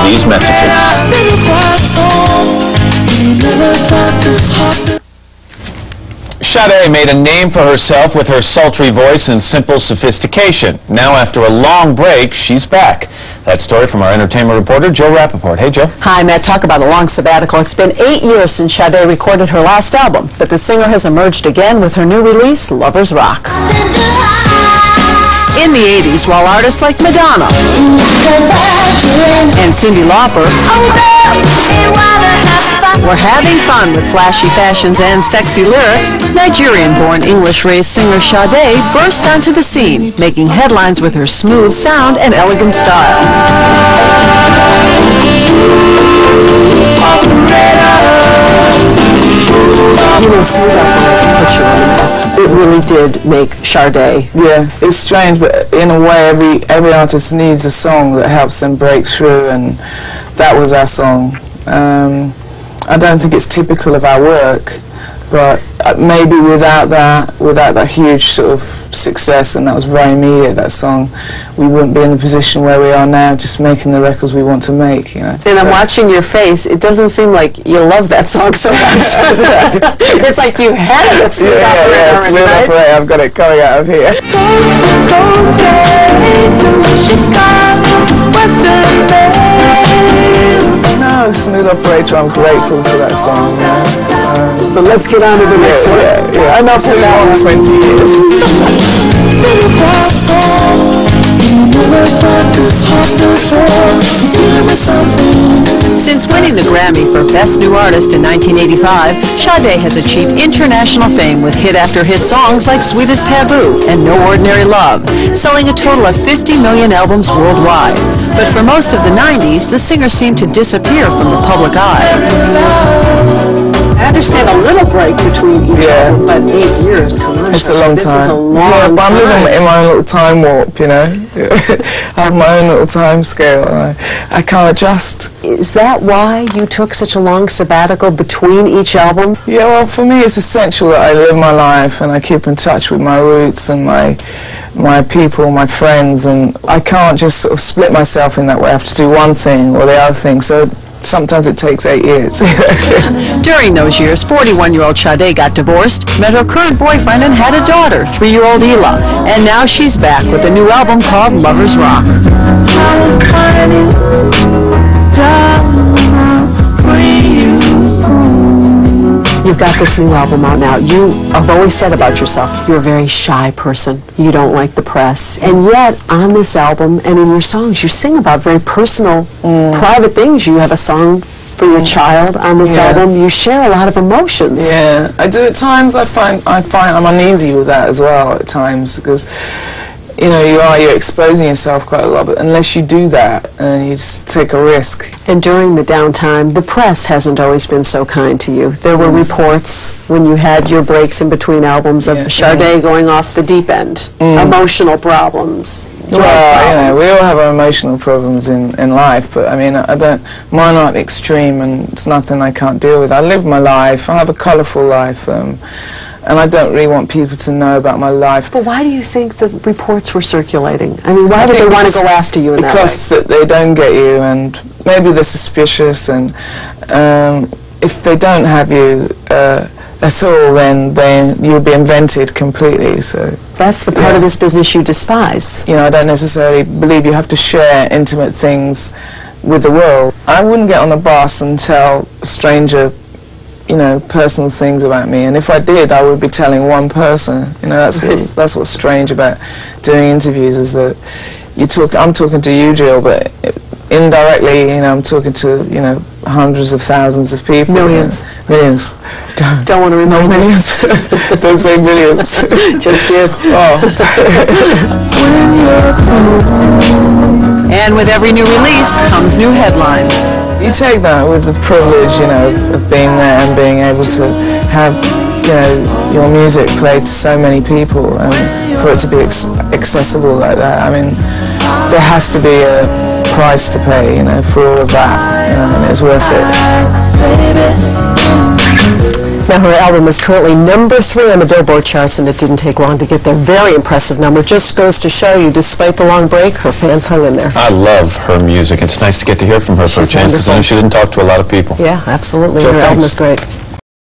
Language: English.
these messages. Sade made a name for herself with her sultry voice and simple sophistication. Now, after a long break, she's back. That story from our entertainment reporter, Joe Rappaport. Hey, Joe. Hi, Matt. Talk about a long sabbatical. It's been 8 years since Sade recorded her last album, but the singer has emerged again with her new release, Lovers Rock. In the 80s, while artists like Madonna and Cyndi Lauper were having fun with flashy fashions and sexy lyrics, Nigerian-born English-raised singer Sade burst onto the scene, making headlines with her smooth sound and elegant style. You know, Smooth Operator put you on the map. It really did make Sade. Yeah, it's strange, but in a way, every artist needs a song that helps them break through, and that was our song. I don't think it's typical of our work, but maybe without that huge sort of success, and that was very immediate, that song, we wouldn't be in the position where we are now, just making the records we want to make, you know. And I'm watching your face. It doesn't seem like you love that song so much. It's like you had it. Smooth Operator, yeah, Smooth right? Operator. I've got it coming out of here. No, Smooth Operator, I'm grateful to that song. But let's get on to the next one. Yeah. Enough for that one. 20 years. Since winning the Grammy for Best New Artist in 1985, Sade has achieved international fame with hit after hit songs like Sweetest Taboo and No Ordinary Love, selling a total of 50 million albums worldwide. But for most of the 90s, the singer seemed to disappear from the public eye. I understand a little break between each album, but 8 years. It's a long time. This is a long but I'm time. living in my own little time warp, you know. I have my own little time scale. I can't adjust. Is that why you took such a long sabbatical between each album? Yeah, well, for me it's essential that I live my life and I keep in touch with my roots and my people, my friends, and I can't just sort of split myself in that way. I have to do one thing or the other thing. So sometimes it takes 8 years. During those years, 41-year-old Sade got divorced, met her current boyfriend, and had a daughter, 3-year-old Ela. And now she's back with a new album called Lovers Rock. You've got this new album out now. You have always said about yourself, you're a very shy person. You don't like the press. And yet, on this album and in your songs, you sing about very personal, private things. You have a song for your child on this album. You share a lot of emotions. Yeah, I do at times. I find I'm uneasy with that as well at times, because you know, you're exposing yourself quite a lot, but unless you do that, and you just take a risk. And during the downtime, the press hasn't always been so kind to you. There were reports when you had your breaks in between albums of Sade going off the deep end, emotional problems, drug problems. You know, we all have our emotional problems in life, but I mean, mine aren't extreme, and it's nothing I can't deal with. I live my life. I have a colourful life. And I don't really want people to know about my life. But why do you think the reports were circulating? I mean, why would they want to go after you in that way? Because they don't get you, and maybe they're suspicious, and if they don't have you at all, then you'll be invented completely. So that's the part of this business you despise. You know, I don't necessarily believe you have to share intimate things with the world. I wouldn't get on a bus and tell a stranger, you know, personal things about me, and if I did, I would be telling one person. You know, that's what's strange about doing interviews, is that I'm talking to you, Jill, but indirectly, you know, I'm talking to, you know, hundreds of thousands of people. Millions. You know, millions. Don't want to remember millions. Don't say millions. Just did. And with every new release comes new headlines. You take that with the privilege, you know, of being there and being able to have, you know, your music played to so many people, and for it to be accessible like that. I mean, there has to be a price to pay, you know, for all of that, you know, and it's worth it. Now, her album is currently #3 on the Billboard charts, and it didn't take long to get there. Very impressive number. Just goes to show you, despite the long break, her fans hung in there. I love her music. It's nice to get to hear from her for a change, because I know she didn't talk to a lot of people. Yeah, absolutely. So Her album thanks. is great.